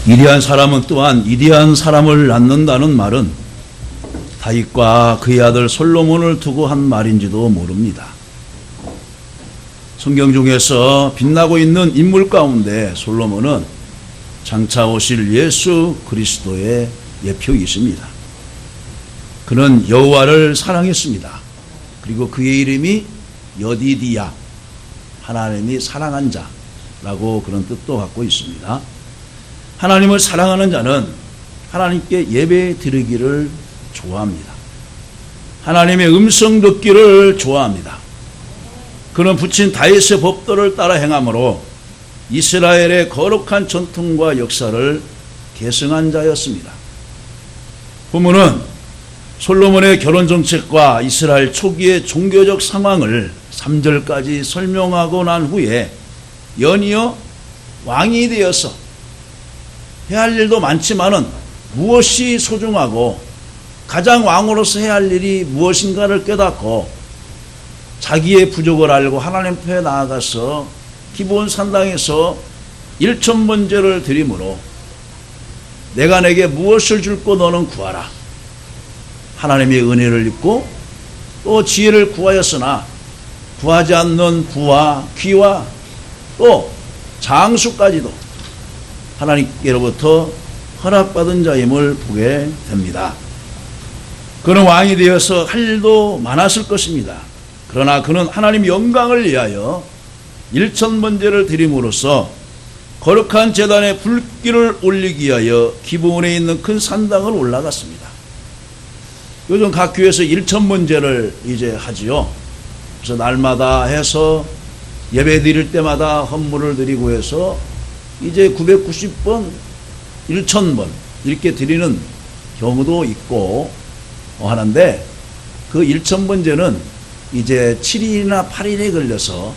위대한 사람은 또한 위대한 사람을 낳는다는 말은 다윗과 그의 아들 솔로몬을 두고 한 말인지도 모릅니다. 성경 중에서 빛나고 있는 인물 가운데 솔로몬은 장차 오실 예수 그리스도의 예표이십니다. 그는 여호와를 사랑했습니다. 그리고 그의 이름이 여디디야, 하나님이 사랑한 자라고 그런 뜻도 갖고 있습니다. 하나님을 사랑하는 자는 하나님께 예배 드리기를 좋아합니다. 하나님의 음성 듣기를 좋아합니다. 그는 붙인 다윗의 법도를 따라 행함으로 이스라엘의 거룩한 전통과 역사를 계승한 자였습니다. 본문은 솔로몬의 결혼 정책과 이스라엘 초기의 종교적 상황을 3절까지 설명하고 난 후에 연이어 왕이 되어서 해야 할 일도 많지만은 무엇이 소중하고 가장 왕으로서 해야 할 일이 무엇인가를 깨닫고 자기의 부족을 알고 하나님 앞에 나아가서 기브온 산당에서 일천번제를 드림으로 내가 내게 무엇을 줄고 너는 구하라. 하나님의 은혜를 입고 또 지혜를 구하였으나 구하지 않는 부와 귀와 또 장수까지도 하나님께로부터 허락받은 자임을 보게 됩니다. 그는 왕이 되어서 할 일도 많았을 것입니다. 그러나 그는 하나님 영광을 위하여 일천번제를 드림으로써 거룩한 제단에 불길을 올리기 위하여 기브온에 있는 큰 산당을 올라갔습니다. 요즘 각 교회에서 일천번제를 이제 하지요. 그래서 날마다 해서 예배 드릴 때마다 헌물을 드리고 해서 이제 990번, 1000번 이렇게 드리는 경우도 있고 하는데 그 1000번제는 이제 7일이나 8일에 걸려서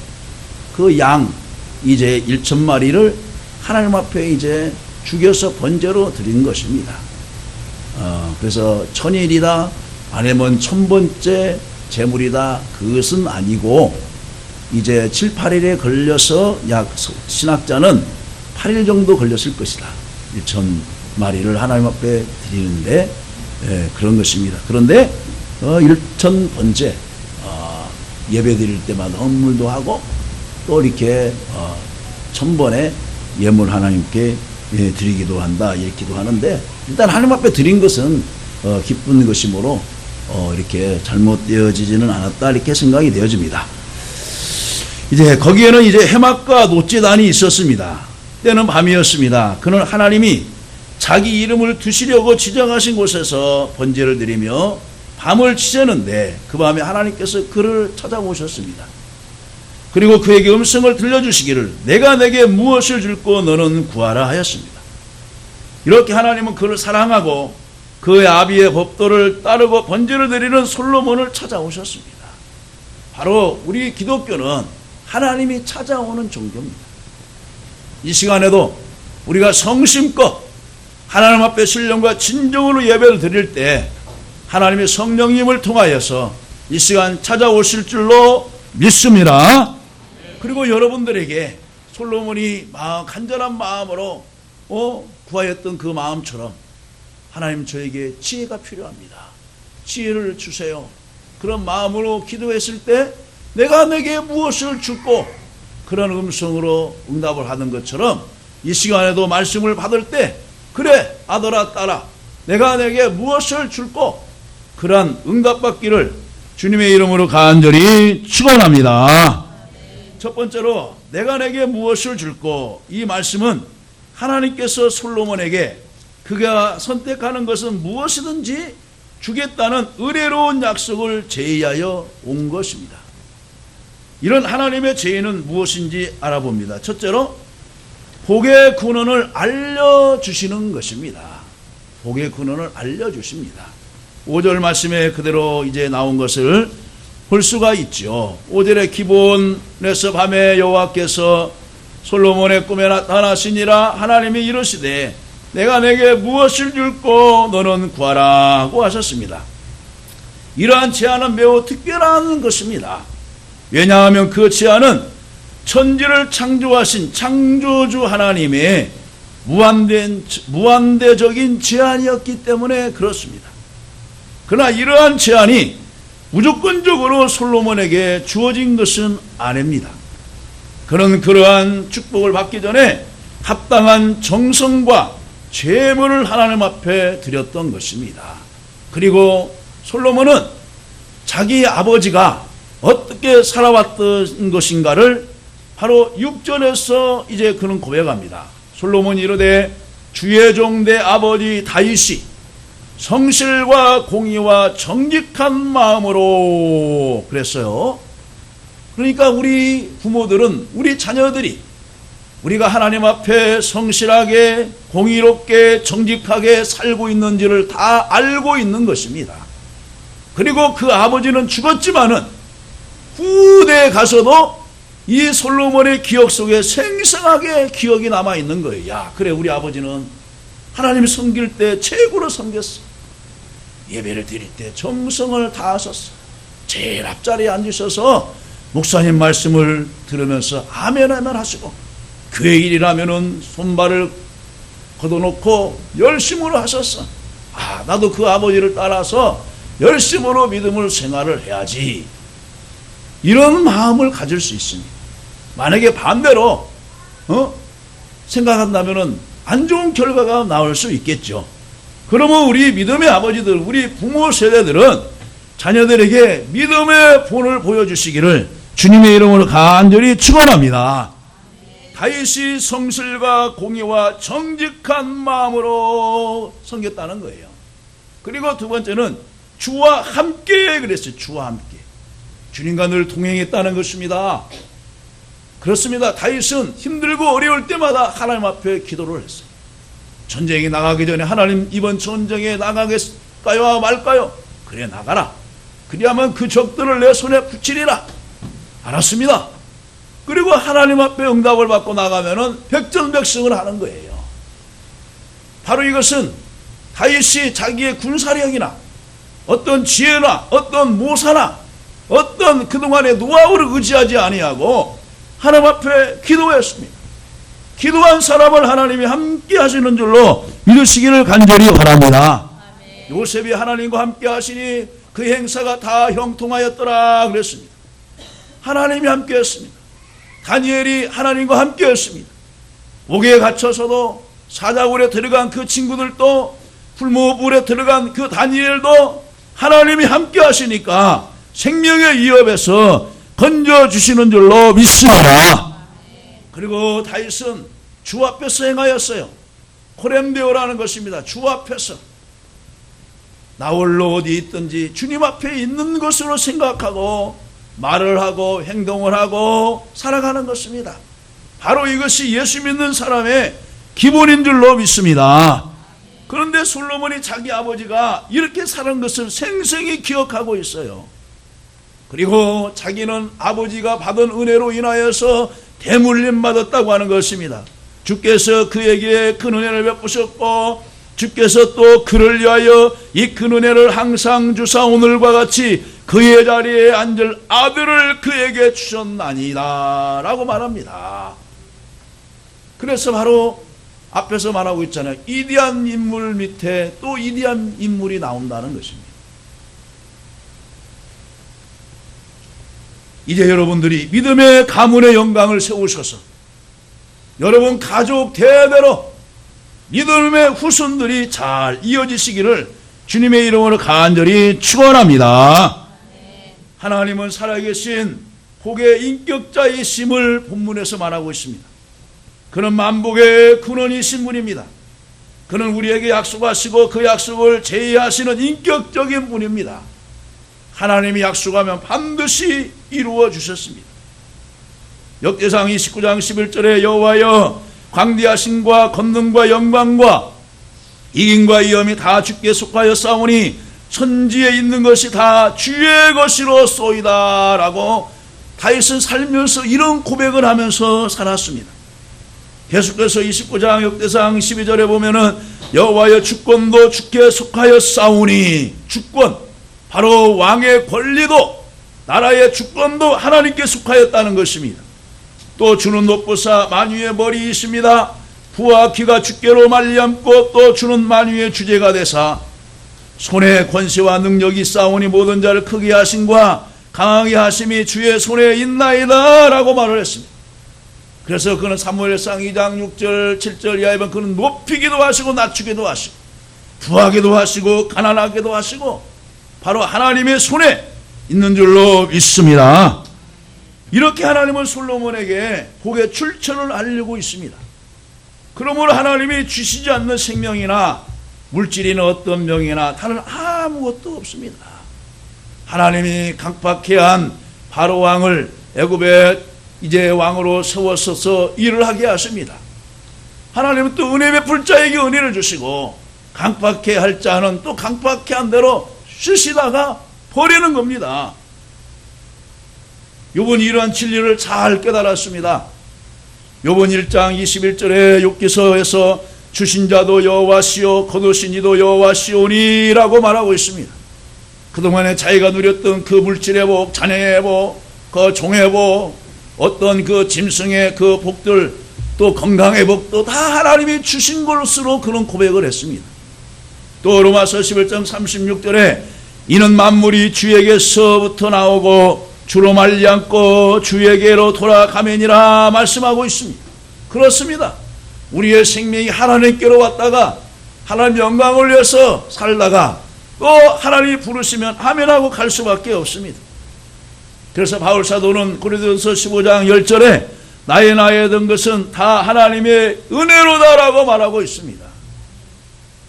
그 양 이제 1000마리를 하나님 앞에 이제 죽여서 번제로 드린 것입니다. 그래서 1000일이다 아니면 1000번째 제물이다 그것은 아니고 이제 7, 8일에 걸려서 약 신학자는 8일 정도 걸렸을 것이다. 1000마리를 하나님 앞에 드리는데 그런 것입니다. 그런데 1000번째 예배 드릴 때마다 헌물도 하고 또 이렇게 1000번의 예물 하나님께 드리기도 한다 이렇게도 하는데 일단 하나님 앞에 드린 것은 기쁜 것이므로 이렇게 잘못되어지지는 않았다 이렇게 생각이 되어집니다. 이제 거기에는 이제 해막과 놋제단이 있었습니다. 때는 밤이었습니다. 그는 하나님이 자기 이름을 두시려고 지정하신 곳에서 번제를 드리며 밤을 지새는데 그 밤에 하나님께서 그를 찾아오셨습니다. 그리고 그에게 음성을 들려주시기를 내가 내게 무엇을 줄고 너는 구하라 하였습니다. 이렇게 하나님은 그를 사랑하고 그의 아비의 법도를 따르고 번제를 드리는 솔로몬을 찾아오셨습니다. 바로 우리 기독교는 하나님이 찾아오는 종교입니다. 이 시간에도 우리가 성심껏 하나님 앞에 신령과 진정으로 예배를 드릴 때 하나님의 성령님을 통하여서 이 시간 찾아오실 줄로 믿습니다. 그리고 여러분들에게 솔로몬이 간절한 마음으로 구하였던 그 마음처럼 하나님 저에게 지혜가 필요합니다. 지혜를 주세요. 그런 마음으로 기도했을 때 내가 내게 무엇을 줄고 그런 음성으로 응답을 하는 것처럼 이 시간에도 말씀을 받을 때 그래 아들아 딸아 내가 내게 무엇을 줄고 그러한 응답받기를 주님의 이름으로 간절히 축원합니다. 첫 번째로 내가 내게 무엇을 줄고 이 말씀은 하나님께서 솔로몬에게 그가 선택하는 것은 무엇이든지 주겠다는 의뢰로운 약속을 제의하여 온 것입니다. 이런 하나님의 제의는 무엇인지 알아봅니다. 첫째로 복의 근원을 알려주시는 것입니다. 복의 근원을 알려주십니다. 5절 말씀에 그대로 이제 나온 것을 볼 수가 있죠. 5절에 기브온에서 밤에 여호와께서 솔로몬의 꿈에 나타나시니라 하나님이 이르시되 내가 내게 무엇을 줄고 너는 구하라고 하셨습니다. 이러한 제안은 매우 특별한 것입니다. 왜냐하면 그 제안은 천지를 창조하신 창조주 하나님의 무한대적인 제한이었기 때문에 그렇습니다. 그러나 이러한 제한이 무조건적으로 솔로몬에게 주어진 것은 아닙니다. 그는 그러한 축복을 받기 전에 합당한 정성과 제물을 하나님 앞에 드렸던 것입니다. 그리고 솔로몬은 자기 아버지가 어떻게 살아왔던 것인가를 바로 6절에서 이제 그는 고백합니다. 솔로몬이 이르되 주의 종 내 아버지 다윗이 성실과 공의와 정직한 마음으로 그랬어요. 그러니까 우리 부모들은, 우리 자녀들이 우리가 하나님 앞에 성실하게 공의롭게 정직하게 살고 있는지를 다 알고 있는 것입니다. 그리고 그 아버지는 죽었지만은 후대에 가서도 이 솔로몬의 기억 속에 생생하게 기억이 남아있는 거예요. 야, 그래, 우리 아버지는 하나님 섬길 때 최고로 섬겼어. 예배를 드릴 때 정성을 다하셨어. 제일 앞자리에 앉으셔서 목사님 말씀을 들으면서 아멘 아멘 하시고, 교회 일이라면은 손발을 걷어놓고 열심으로 하셨어. 아, 나도 그 아버지를 따라서 열심으로 믿음을 생활을 해야지. 이런 마음을 가질 수 있습니다. 만약에 반대로 생각한다면은 안 좋은 결과가 나올 수 있겠죠. 그러면 우리 믿음의 아버지들, 우리 부모 세대들은 자녀들에게 믿음의 본을 보여주시기를 주님의 이름으로 간절히 축원합니다. 다윗이 성실과 공의와 정직한 마음으로 섬겼다는 거예요. 그리고 두 번째는 주와 함께 그랬어요. 주와 함께. 주님과 늘 동행했다는 것입니다. 그렇습니다. 다윗은 힘들고 어려울 때마다 하나님 앞에 기도를 했어요. 전쟁에 나가기 전에 하나님, 이번 전쟁에 나가겠까요 말까요? 그래, 나가라. 그리하면 그 적들을 내 손에 붙이리라. 알았습니다. 그리고 하나님 앞에 응답을 받고 나가면은 백전백승을 하는 거예요. 바로 이것은 다윗이 자기의 군사력이나 어떤 지혜나 어떤 모사나 어떤 그동안의 노하우를 의지하지 아니하고 하나님 앞에 기도했습니다. 기도한 사람을 하나님이 함께 하시는 줄로 믿으시기를 간절히 바랍니다. 아멘. 요셉이 하나님과 함께 하시니 그 행사가 다 형통하였더라 그랬습니다. 하나님이 함께 했습니다. 다니엘이 하나님과 함께 했습니다. 옥에 갇혀서도 사자굴에 들어간 그 친구들도, 풀무불에 들어간 그 다니엘도 하나님이 함께 하시니까 생명의 위협에서 건져주시는 줄로 믿습니다. 그리고 다윗은 주 앞에서 행하였어요. 코렘데오라는 것입니다. 주 앞에서 나 홀로 어디 있든지 주님 앞에 있는 것으로 생각하고 말을 하고 행동을 하고 살아가는 것입니다. 바로 이것이 예수 믿는 사람의 기본인 줄로 믿습니다. 그런데 솔로몬이 자기 아버지가 이렇게 사는 것을 생생히 기억하고 있어요. 그리고 자기는 아버지가 받은 은혜로 인하여서 대물림 받았다고 하는 것입니다. 주께서 그에게 큰 은혜를 베푸셨고 주께서 또 그를 위하여 이 큰 은혜를 항상 주사 오늘과 같이 그의 자리에 앉을 아들을 그에게 주셨나이다 라고 말합니다. 그래서 바로 앞에서 말하고 있잖아요. 위대한 인물 밑에 또 위대한 인물이 나온다는 것입니다. 이제 여러분들이 믿음의 가문의 영광을 세우셔서 여러분 가족 대대로 믿음의 후손들이 잘 이어지시기를 주님의 이름으로 간절히 축원합니다. 하나님은 살아계신 복의 인격자이심을 본문에서 말하고 있습니다. 그는 만복의 근원이신 분입니다. 그는 우리에게 약속하시고 그 약속을 제의하시는 인격적인 분입니다. 하나님이 약속하면 반드시 이루어 주셨습니다. 역대상 29장 11절에 여호와여 광대하심과 권능과 영광과 이김과 위엄이 다 주께 속하였사오니 천지에 있는 것이 다 주의 것이로소이다 라고 다윗은 살면서 이런 고백을 하면서 살았습니다. 계속해서 29장 역대상 12절에 보면은 여호와여 주권도 주께 속하였사오니, 주권 바로 왕의 권리도 나라의 주권도 하나님께 속하였다는 것입니다. 또 주는 높으사 만유의 머리이십니다. 부와 귀가 주께로 말미암고 또 주는 만유의 주제가 되사 손에 권세와 능력이 싸우니 모든 자를 크게 하심과 강하게 하심이 주의 손에 있나이다 라고 말을 했습니다. 그래서 그는 사무엘상 2장 6절 7절 이하에 보면 그는 높이기도 하시고 낮추기도 하시고 부하기도 하시고 가난하기도 하시고 바로 하나님의 손에 있는 줄로 믿습니다. 이렇게 하나님은 솔로몬에게 복의 출처를 알리고 있습니다. 그러므로 하나님이 주시지 않는 생명이나 물질이나 어떤 명이나 다른 아무것도 없습니다. 하나님이 강팍해 한 바로 왕을 애굽의 이제 왕으로 세웠어서 일을 하게 하십니다. 하나님은 또 은혜 베풀 자에게 은혜를 주시고 강팍해 할 자는 또 강팍해 한 대로 쓰시다가 버리는 겁니다. 욥은 이러한 진리를 잘 깨달았습니다. 욥은 1장 21절에 욥기서에서 주신 자도 여호와시요 거두신 이도 여호와시오니라고 말하고 있습니다. 그동안에 자기가 누렸던 그 물질의 복, 자녀의 복, 그 종의 복, 어떤 그 짐승의 그 복들, 또 건강의 복도 다 하나님이 주신 것으로 그런 고백을 했습니다. 또 로마서 11장 36절에 이는 만물이 주에게서부터 나오고 주로 말미암고 주에게로 돌아가매니라 말씀하고 있습니다. 그렇습니다. 우리의 생명이 하나님께로 왔다가 하나님 영광을 위해서 살다가 또 하나님이 부르시면 아멘하고 갈 수밖에 없습니다. 그래서 바울 사도는 고린도전서 15장 10절에 나의 든 것은 다 하나님의 은혜로다라고 말하고 있습니다.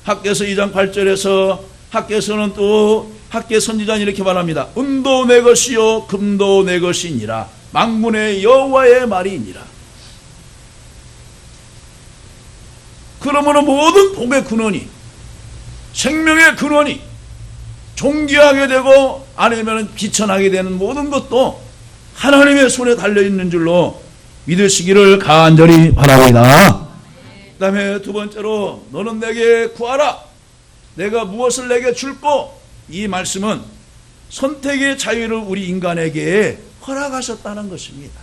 학개서 2장 8절에서 학개서는 또 학개 선지자는 이렇게 말합니다. 은도 내 것이요 금도 내 것이니라 만군의 여호와의 말이니라. 그러므로 모든 복의 근원이 생명의 근원이 존귀하게 되고 아니면 비천하게 되는 모든 것도 하나님의 손에 달려있는 줄로 믿으시기를 간절히 바랍니다. 그 다음에 두 번째로 너는 내게 구하라 내가 무엇을 내게 줄고, 이 말씀은 선택의 자유를 우리 인간에게 허락하셨다는 것입니다.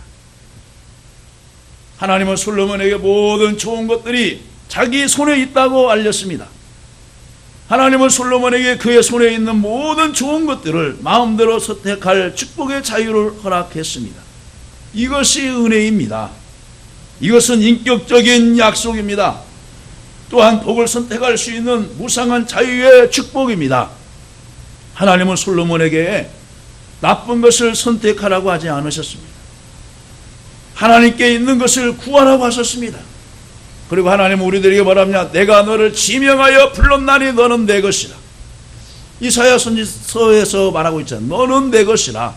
하나님은 솔로몬에게 모든 좋은 것들이 자기 손에 있다고 알렸습니다. 하나님은 솔로몬에게 그의 손에 있는 모든 좋은 것들을 마음대로 선택할 축복의 자유를 허락했습니다. 이것이 은혜입니다. 이것은 인격적인 약속입니다. 또한 복을 선택할 수 있는 무상한 자유의 축복입니다. 하나님은 솔로몬에게 나쁜 것을 선택하라고 하지 않으셨습니다. 하나님께 있는 것을 구하라고 하셨습니다. 그리고 하나님은 우리들에게 말합니다. 내가 너를 지명하여 불렀나니 너는 내 것이라. 이사야 선지서에서 말하고 있잖아요. 너는 내 것이라.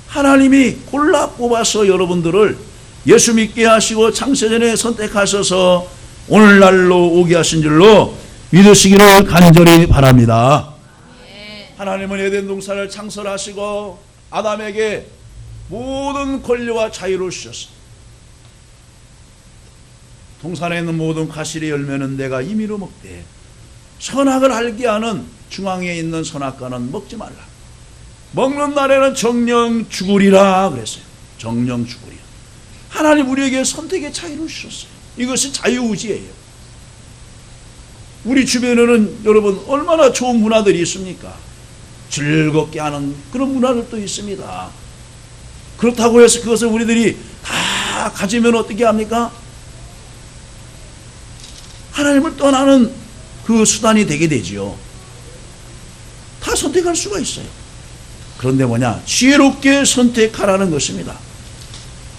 하나님이 골라 뽑아서 여러분들을 예수 믿게 하시고 창세전에 선택하셔서 오늘날로 오게 하신 줄로 믿으시기를 간절히 바랍니다. 하나님은 에덴 동산을 창설하시고 아담에게 모든 권리와 자유를 주셨습니다. 동산에 있는 모든 과실의 열매는 내가 임의로 먹되 선악을 알게 하는 중앙에 있는 선악과는 먹지 말라. 먹는 날에는 정령 죽으리라 그랬어요. 정령 죽으리라. 하나님 우리에게 선택의 자유를 주셨어요. 이것이 자유의지예요. 우리 주변에는 여러분 얼마나 좋은 문화들이 있습니까? 즐겁게 하는 그런 문화들도 있습니다. 그렇다고 해서 그것을 우리들이 다 가지면 어떻게 합니까? 하나님을 떠나는 그 수단이 되게 되지요. 다 선택할 수가 있어요. 그런데 뭐냐? 지혜롭게 선택하라는 것입니다.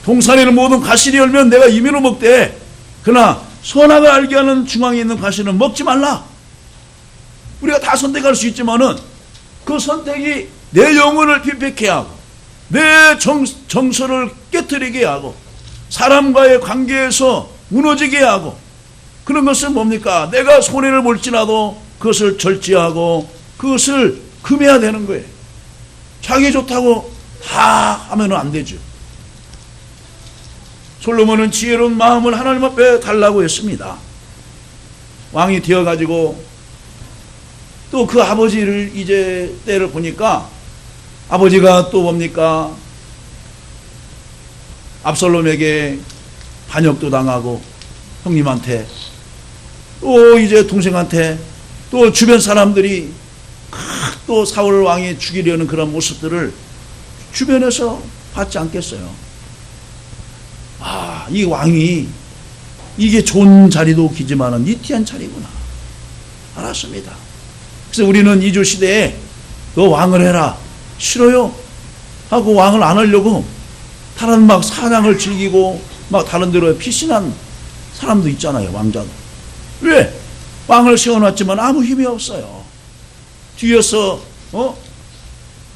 동산에는 모든 과실이 열면 내가 임의로 먹되, 그러나 선악을 알게 하는 중앙에 있는 과실은 먹지 말라. 우리가 다 선택할 수 있지만은 그 선택이 내 영혼을 핍박해 하고 내 정서를 깨트리게 하고 사람과의 관계에서 무너지게 하고, 그런 것은 뭡니까? 내가 손해를 볼지라도 그것을 절제하고 그것을 금해야 되는 거예요. 자기 좋다고 다 하면 안 되죠. 솔로몬은 지혜로운 마음을 하나님 앞에 달라고 했습니다. 왕이 되어가지고 또 그 아버지를 이제 때를 보니까 아버지가 또 뭡니까? 압살롬에게 반역도 당하고 형님한테, 또 이제 동생한테, 또 주변 사람들이 또 사울 왕이 죽이려는 그런 모습들을 주변에서 봤지 않겠어요? 아, 이 왕이 이게 좋은 자리도 기지만은 니티한 자리구나 알았습니다. 그래서 우리는 이주 시대에 너 왕을 해라, 싫어요 하고 왕을 안 하려고 다른 막 사냥을 즐기고 막 다른 데로 피신한 사람도 있잖아요. 왕자도. 왜? 왕을 세워놨지만 아무 힘이 없어요. 뒤에서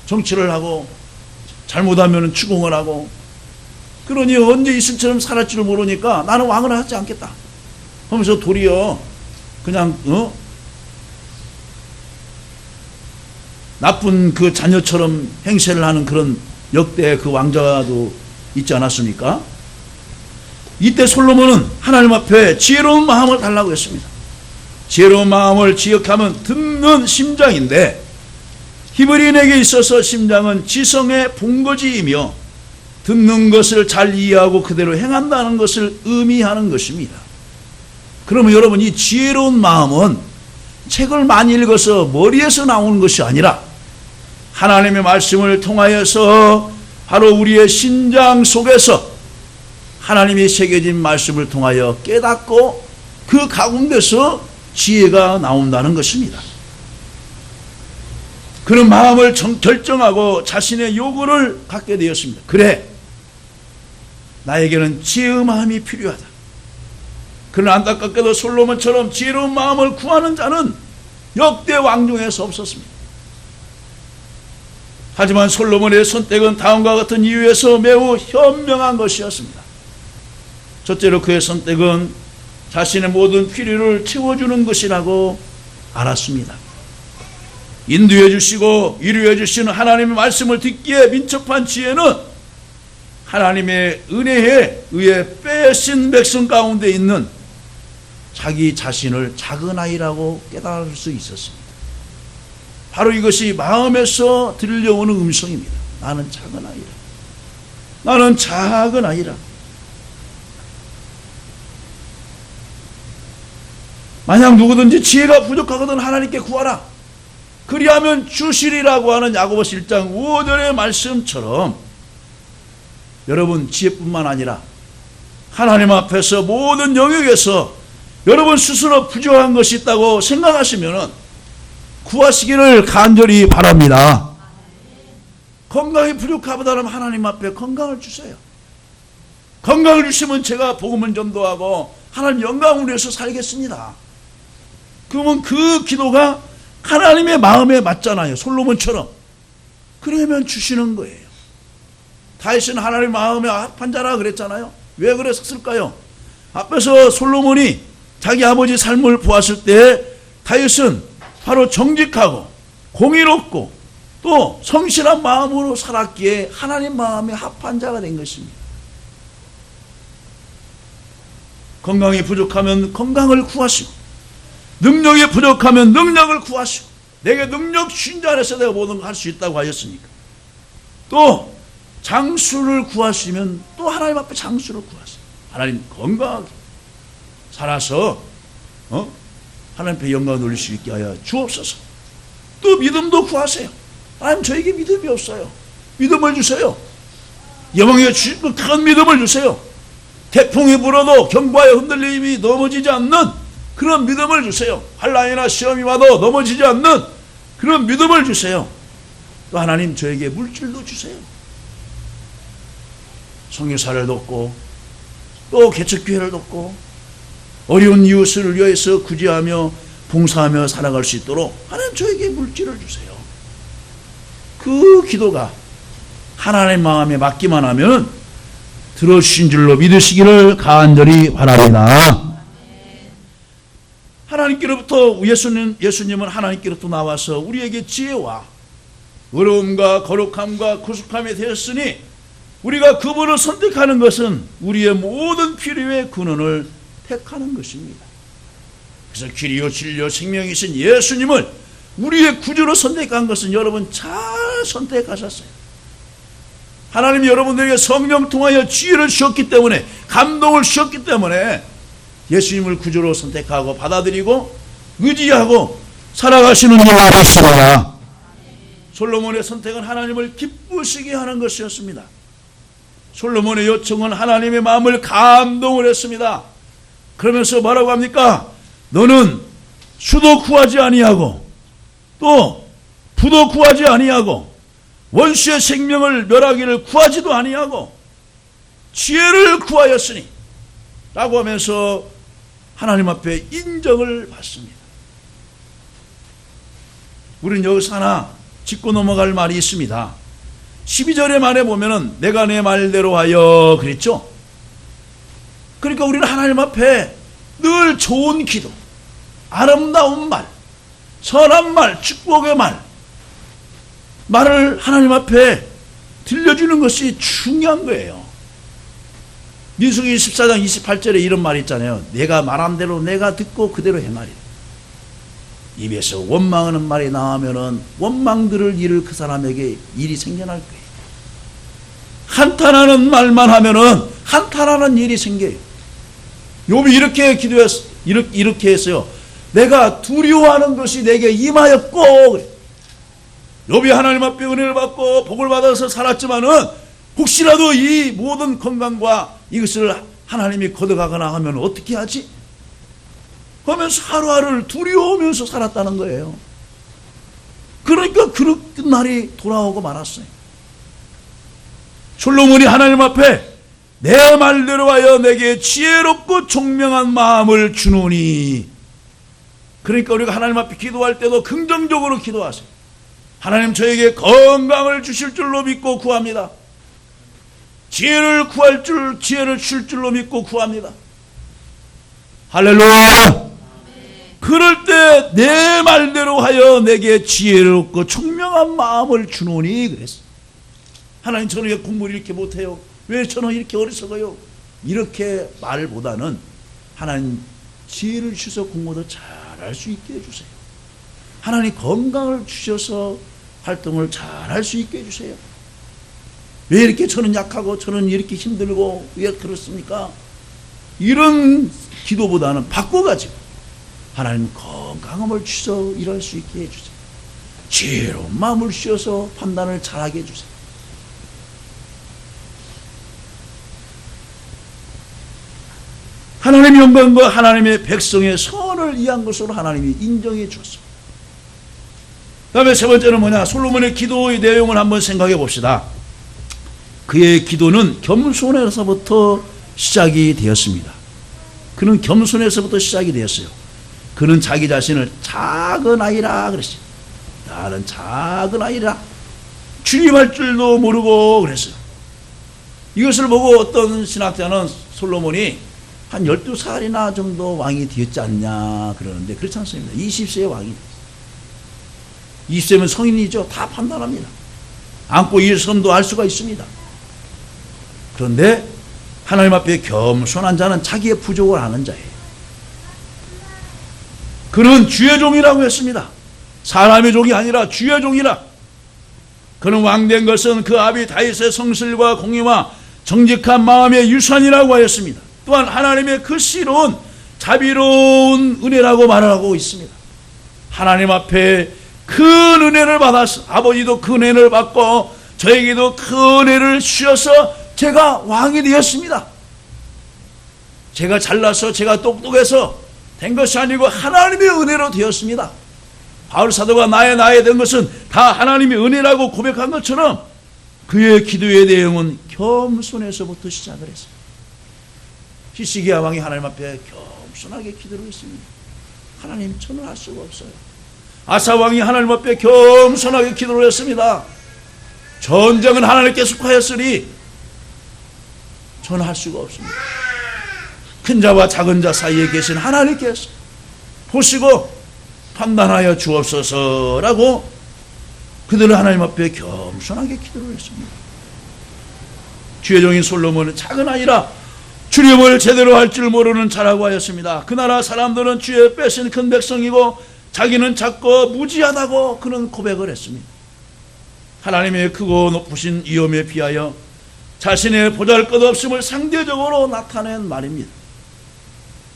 정치를 하고 잘못하면 추궁을 하고, 그러니 언제 이슬처럼 살할 줄 모르니까 나는 왕을 하지 않겠다 하면서 도리어 그냥 나쁜 그 자녀처럼 행세를 하는 그런 역대 그 왕자도 있지 않았습니까? 이때 솔로몬은 하나님 앞에 지혜로운 마음을 달라고 했습니다. 지혜로운 마음을 지역하면 듣는 심장인데, 히브리인에게 있어서 심장은 지성의 본거지이며 듣는 것을 잘 이해하고 그대로 행한다는 것을 의미하는 것입니다. 그러면 여러분, 이 지혜로운 마음은 책을 많이 읽어서 머리에서 나오는 것이 아니라 하나님의 말씀을 통하여서 바로 우리의 심장 속에서 하나님이 새겨진 말씀을 통하여 깨닫고 그 가운데서 지혜가 나온다는 것입니다. 그런 마음을 결정하고 자신의 요구를 갖게 되었습니다. 그래, 나에게는 지혜의 마음이 필요하다. 그러나 안타깝게도 솔로몬처럼 지혜로운 마음을 구하는 자는 역대 왕 중에서 없었습니다. 하지만 솔로몬의 선택은 다음과 같은 이유에서 매우 현명한 것이었습니다. 첫째로 그의 선택은 자신의 모든 필요를 채워주는 것이라고 알았습니다. 인도해 주시고 위로해 주시는 하나님의 말씀을 듣기에 민첩한 지혜는 하나님의 은혜에 의해 빼신 백성 가운데 있는 자기 자신을 작은 아이라고 깨달을 수 있었습니다. 바로 이것이 마음에서 들려오는 음성입니다. 나는 작은 아이라. 나는 작은 아이라. 만약 누구든지 지혜가 부족하거든 하나님께 구하라. 그리하면 주시리라고 하는 야고보서 1장 5절의 말씀처럼, 여러분 지혜뿐만 아니라 하나님 앞에서 모든 영역에서 여러분 스스로 부족한 것이 있다고 생각하시면 구하시기를 간절히 바랍니다. 건강이 부족하다면 하나님 앞에 건강을 주세요. 건강을 주시면 제가 복음을 전도하고 하나님 영광을 위해서 살겠습니다. 그러면 그 기도가 하나님의 마음에 맞잖아요. 솔로몬처럼. 그러면 주시는 거예요. 다윗은 하나님 마음에 합한 자라 그랬잖아요. 왜 그랬을까요? 앞에서 솔로몬이 자기 아버지 삶을 보았을 때 다윗은 바로 정직하고 공의롭고 또 성실한 마음으로 살았기에 하나님 마음에 합한 자가 된 것입니다. 건강이 부족하면 건강을 구하시고, 능력이 부족하면 능력을 구하시고, 내게 능력 신 자 안에서 내가 모든 걸 할 수 있다고 하셨으니까. 또 장수를 구하시면 또 하나님 앞에 장수를 구하세요. 하나님 건강하게 살아서 하나님 앞에 영광을 돌릴 수 있게 하여 주옵소서. 또 믿음도 구하세요. 하나님 저에게 믿음이 없어요. 믿음을 주세요. 영광에 주신 그 큰 믿음을 주세요. 태풍이 불어도 경보하여 흔들림이 넘어지지 않는 그런 믿음을 주세요. 환난이나 시험이 와도 넘어지지 않는 그런 믿음을 주세요. 또 하나님 저에게 물질도 주세요. 성교사를 돕고 또 개척교회를 돕고 어려운 이웃을 위해서 구제하며 봉사하며 살아갈 수 있도록 하나님 저에게 물질을 주세요. 그 기도가 하나님 마음에 맞기만 하면 들어주신 줄로 믿으시기를 간절히 바랍니다. 하나님께로부터 예수님은 하나님께로부터 나와서 우리에게 지혜와 의로움과 거룩함과 구속함이 되었으니 우리가 그분을 선택하는 것은 우리의 모든 필요의 근원을 택하는 것입니다. 그래서 길이요 진리요 생명이신 예수님을 우리의 구주로 선택한 것은 여러분 잘 선택하셨어요. 하나님이 여러분들에게 성령 통하여 지혜를 주셨기 때문에, 감동을 주셨기 때문에 예수님을 구주로 선택하고 받아들이고 의지하고 살아가시는 줄 알았습니다. 솔로몬의 선택은 하나님을 기쁘시게 하는 것이었습니다. 솔로몬의 요청은 하나님의 마음을 감동을 했습니다. 그러면서 뭐라고 합니까? 너는 수도 구하지 아니하고 또 부도 구하지 아니하고 원수의 생명을 멸하기를 구하지도 아니하고 지혜를 구하였으니 라고 하면서 하나님 앞에 인정을 받습니다. 우리는 여기서 하나 짚고 넘어갈 말이 있습니다. 12절의 말에 보면은 내가 내 말대로 하여 그랬죠. 그러니까 우리는 하나님 앞에 늘 좋은 기도, 아름다운 말, 선한 말, 축복의 말을 하나님 앞에 들려주는 것이 중요한 거예요. 민수기 14장 28절에 이런 말이 있잖아요. 내가 말한 대로 내가 듣고 그대로 행하리라. 입에서 원망하는 말이 나오면은 원망들을 이룰 그 사람에게 일이 생겨날 거예요. 한탄하는 말만 하면은 한탄하는 일이 생겨요. 욥이 이렇게 기도했어, 이렇게 했어요. 내가 두려워하는 것이 내게 임하였고. 욥이 하나님 앞에 은혜를 받고 복을 받아서 살았지만은 혹시라도 이 모든 건강과 이것을 하나님이 거둬가거나 하면 어떻게 하지? 하면서 하루하루를 두려우면서 살았다는 거예요. 그러니까 그 날이 돌아오고 말았어요. 솔로몬이 하나님 앞에 내 말대로 하여 내게 지혜롭고 총명한 마음을 주노니. 그러니까 우리가 하나님 앞에 기도할 때도 긍정적으로 기도하세요. 하나님 저에게 건강을 주실 줄로 믿고 구합니다. 지혜를 줄 줄로 믿고 구합니다. 할렐루야. 그럴 때 내 말대로 하여 내게 지혜롭고 총명한 마음을 주노니 그랬어. 하나님 저는 왜 공부를 이렇게 못해요? 왜 저는 이렇게 어리석어요? 이렇게 말보다는 하나님 지혜를 주셔서 공부도 잘할 수 있게 해주세요. 하나님 건강을 주셔서 활동을 잘할 수 있게 해주세요. 왜 이렇게 저는 약하고 저는 이렇게 힘들고 왜 그렇습니까? 이런 기도보다는 바꿔가지고 하나님 건강함을 주셔서 일할 수 있게 해주세요. 지혜로운 마음을 주셔서 판단을 잘하게 해주세요. 하나님의 영광과 하나님의 백성의 선을 위한 것으로 하나님이 인정해 주었습니다. 그 다음에 세 번째는 뭐냐? 솔로몬의 기도의 내용을 한번 생각해 봅시다. 그의 기도는 겸손에서부터 시작이 되었습니다. 그는 겸손에서부터 시작이 되었어요. 그는 자기 자신을 작은 아이라 그랬어요. 나는 작은 아이라. 주님할 줄도 모르고 그랬어요. 이것을 보고 어떤 신학자는 솔로몬이 한 12살이나 정도 왕이 되었지 않냐 그러는데 그렇지 않습니다. 20세의 왕이. 20세면 성인이죠. 다 판단합니다. 안고 일섬도 할 수가 있습니다. 그런데 하나님 앞에 겸손한 자는 자기의 부족을 아는 자예요. 그는 주의 종이라고 했습니다. 사람의 종이 아니라 주의 종이라. 그는 왕된 것은 그 아비 다윗의 성실과 공의와 정직한 마음의 유산이라고 하였습니다. 또한 하나님의 극시로운 자비로운 은혜라고 말을 하고 있습니다. 하나님 앞에 큰 은혜를 받았어. 아버지도 큰 은혜를 받고 저에게도 큰 은혜를 주셔서 제가 왕이 되었습니다. 제가 잘나서 제가 똑똑해서 된 것이 아니고 하나님의 은혜로 되었습니다. 바울 사도가 나의 된 것은 다 하나님의 은혜라고 고백한 것처럼 그의 기도의 내용은 겸손에서부터 시작을 했어요. 히스기야 왕이 하나님 앞에 겸손하게 기도를 했습니다. 하나님 저는 할 수가 없어요. 아사 왕이 하나님 앞에 겸손하게 기도를 했습니다. 전쟁은 하나님께 속하였으니 저는 할 수가 없습니다. 큰 자와 작은 자 사이에 계신 하나님께서 보시고 판단하여 주옵소서라고 그들은 하나님 앞에 겸손하게 기도를 했습니다. 주의 종인 솔로몬은 작은 아이라 주님을 제대로 할 줄 모르는 자라고 하였습니다. 그 나라 사람들은 주의 빼신 큰 백성이고 자기는 작고 무지하다고 그는 고백을 했습니다. 하나님의 크고 높으신 위엄에 비하여 자신의 보잘것없음을 상대적으로 나타낸 말입니다.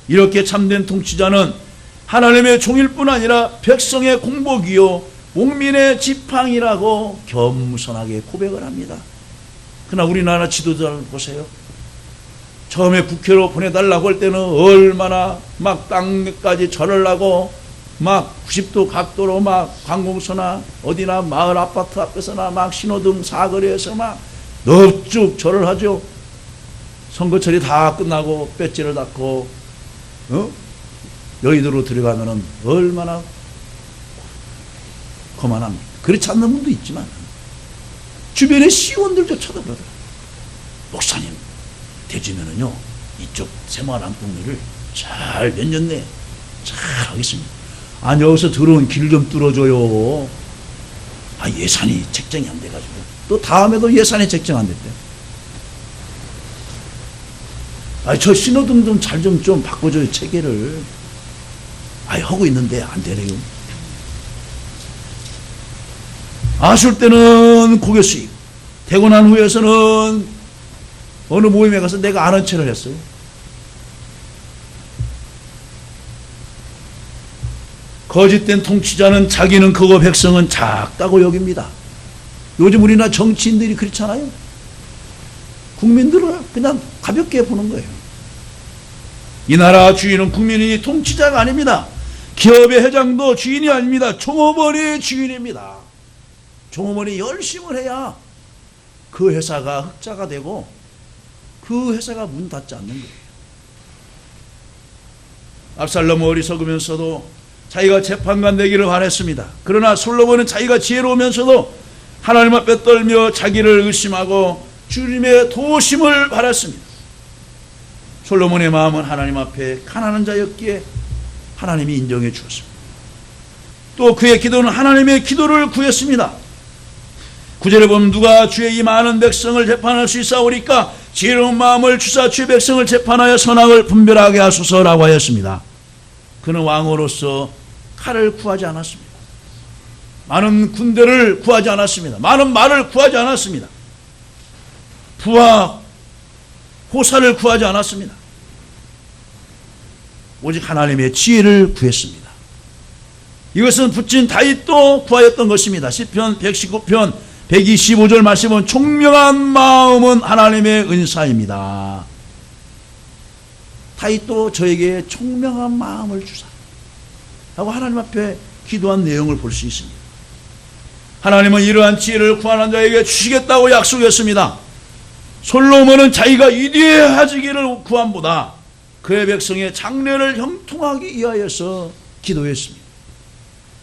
이렇게 참된 통치자는 하나님의 종일 뿐 아니라 백성의 공복이요 옥민의 지팡이라고 겸손하게 고백을 합니다. 그러나 우리나라 지도자를 보세요. 처음에 국회로 보내달라고 할 때는 얼마나 막 땅까지 절을 하고 막 90도 각도로 막 관공서나 어디나 마을 아파트 앞에서나 막 신호등 사거리에서 막 넙죽 절을 하죠. 선거철이 다 끝나고 배지를 닫고 여의도로 들어가면은 얼마나 거만합니까? 그렇지 않는 분도 있지만 주변의 시의원들도 쳐다보더라고요. 목사님 되지면은요 이쪽 새마을 안동리를 잘 몇 년 내에 잘 하겠습니다. 아니 여기서 들어온 길 좀 뚫어줘요. 아 예산이 책정이 안 돼가지고 또 다음에도 예산이 책정 안 됐대. 아 저 신호등 좀 잘 좀 바꿔줘요 체계를. 아 하고 있는데 안 되네요. 아쉬울 때는 고개 숙이고 되고 난 후에서는 어느 모임에 가서 내가 아는 체를 했어요. 거짓된 통치자는 자기는 크고 백성은 작다고 여깁니다. 요즘 우리나라 정치인들이 그렇잖아요. 국민들을 그냥 가볍게 보는 거예요. 이 나라 주인은 국민이 통치자가 아닙니다. 기업의 회장도 주인이 아닙니다. 종업원이 주인입니다. 종업원이 열심을 해야 그 회사가 흑자가 되고 그 회사가 문 닫지 않는 거예요. 압살롬은 어리석으면서도 자기가 재판관 되기를 바랬습니다. 그러나 솔로몬은 자기가 지혜로우면서도 하나님 앞에 떨며 자기를 의심하고 주님의 도우심을 바랐습니다. 솔로몬의 마음은 하나님 앞에 가난한 자였기에 하나님이 인정해 주었습니다. 또 그의 기도는 하나님의 기도를 구했습니다. 9절에 보면 누가 주의 이 많은 백성을 재판할 수 있사오리까 지혜로운 마음을 주사 주의 백성을 재판하여 선악을 분별하게 하소서라고 하였습니다. 그는 왕으로서 칼을 구하지 않았습니다. 많은 군대를 구하지 않았습니다. 많은 말을 구하지 않았습니다. 부와 호사를 구하지 않았습니다. 오직 하나님의 지혜를 구했습니다. 이것은 붓진 다윗도 구하였던 것입니다. 시편 119편 125절 말씀은 총명한 마음은 하나님의 은사입니다. 다윗도 저에게 총명한 마음을 주사 하고 하나님 앞에 기도한 내용을 볼 수 있습니다. 하나님은 이러한 지혜를 구하는 자에게 주시겠다고 약속했습니다. 솔로몬은 자기가 위대해지기를 구함보다 그의 백성의 장래를 형통하기 위하여서 기도했습니다.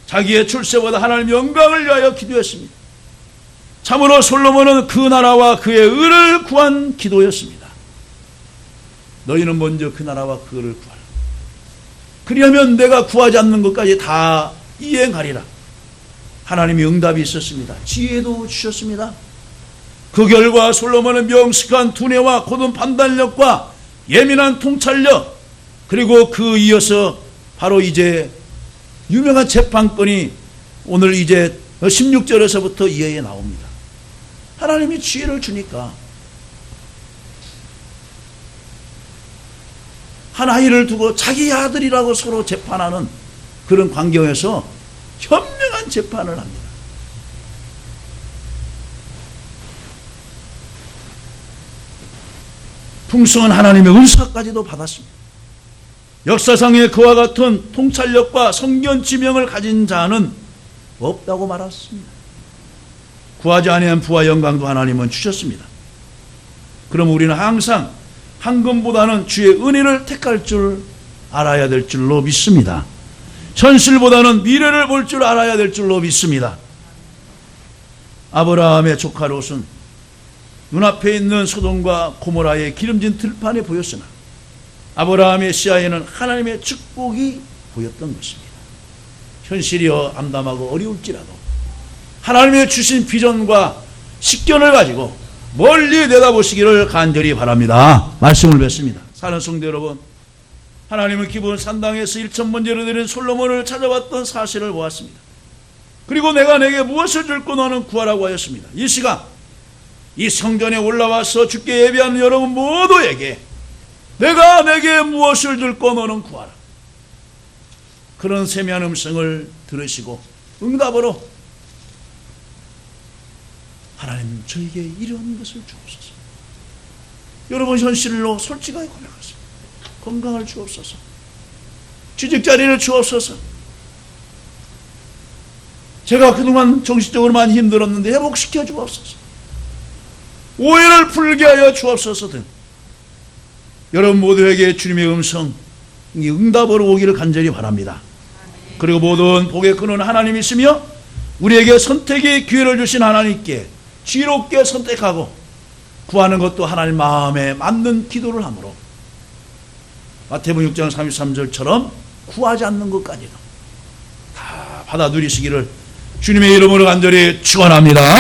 자기의 출세보다 하나님 영광을 위하여 기도했습니다. 참으로 솔로몬은 그 나라와 그의 의를 구한 기도였습니다. 너희는 먼저 그 나라와 그 의를 구하라. 그리하면 내가 구하지 않는 것까지 다 이행하리라. 하나님이 응답이 있었습니다. 지혜도 주셨습니다. 그 결과 솔로몬은 명숙한 두뇌와 고든 판단력과 예민한 통찰력, 그리고 그 이어서 바로 이제 유명한 재판권이 오늘 이제 16절에서부터 이어에 나옵니다. 하나님이 지혜를 주니까 한 아이를 두고 자기 아들이라고 서로 재판하는 그런 광경에서 현명한 재판을 합니다. 풍성한 하나님의 은사까지도 받았습니다. 역사상에 그와 같은 통찰력과 성견 지명을 가진 자는 없다고 말했습니다. 구하지 아니한 부와 영광도 하나님은 주셨습니다. 그럼 우리는 항상 황금보다는 주의 은혜를 택할 줄 알아야 될 줄로 믿습니다. 현실보다는 미래를 볼 줄 알아야 될 줄로 믿습니다. 아브라함의 조카 롯은 눈앞에 있는 소돔과 고모라의 기름진 들판에 보였으나 아브라함의 시야에는 하나님의 축복이 보였던 것입니다. 현실이여 암담하고 어려울지라도 하나님의 주신 비전과 식견을 가지고 멀리 내다보시기를 간절히 바랍니다. 말씀을 뵙습니다. 사는 성도 여러분, 하나님은 기본 산당에서 1,000번제를 드린 솔로몬을 찾아왔던 사실을 보았습니다. 그리고 내가 내게 무엇을 줄고 너는 구하라고 하였습니다. 이 시간 이 성전에 올라와서 주께 예배하는 여러분 모두에게 내가 내게 무엇을 들고 너는 구하라. 그런 세미한 음성을 들으시고 응답으로 하나님 저에게 이런 것을 주옵소서. 여러분 현실로 솔직하게 고백하세요. 건강을 주옵소서. 취직자리를 주옵소서. 제가 그동안 정신적으로 많이 힘들었는데 회복시켜 주옵소서. 오해를 풀게 하여 주옵소서 등 여러분 모두에게 주님의 음성 응답으로 오기를 간절히 바랍니다. 그리고 모든 복의 근원 하나님이시며 우리에게 선택의 기회를 주신 하나님께 지혜롭게 선택하고 구하는 것도 하나님 마음에 맞는 기도를 하므로 마태복음 6장 33절처럼 구하지 않는 것까지도 다 받아 누리시기를 주님의 이름으로 간절히 축원합니다.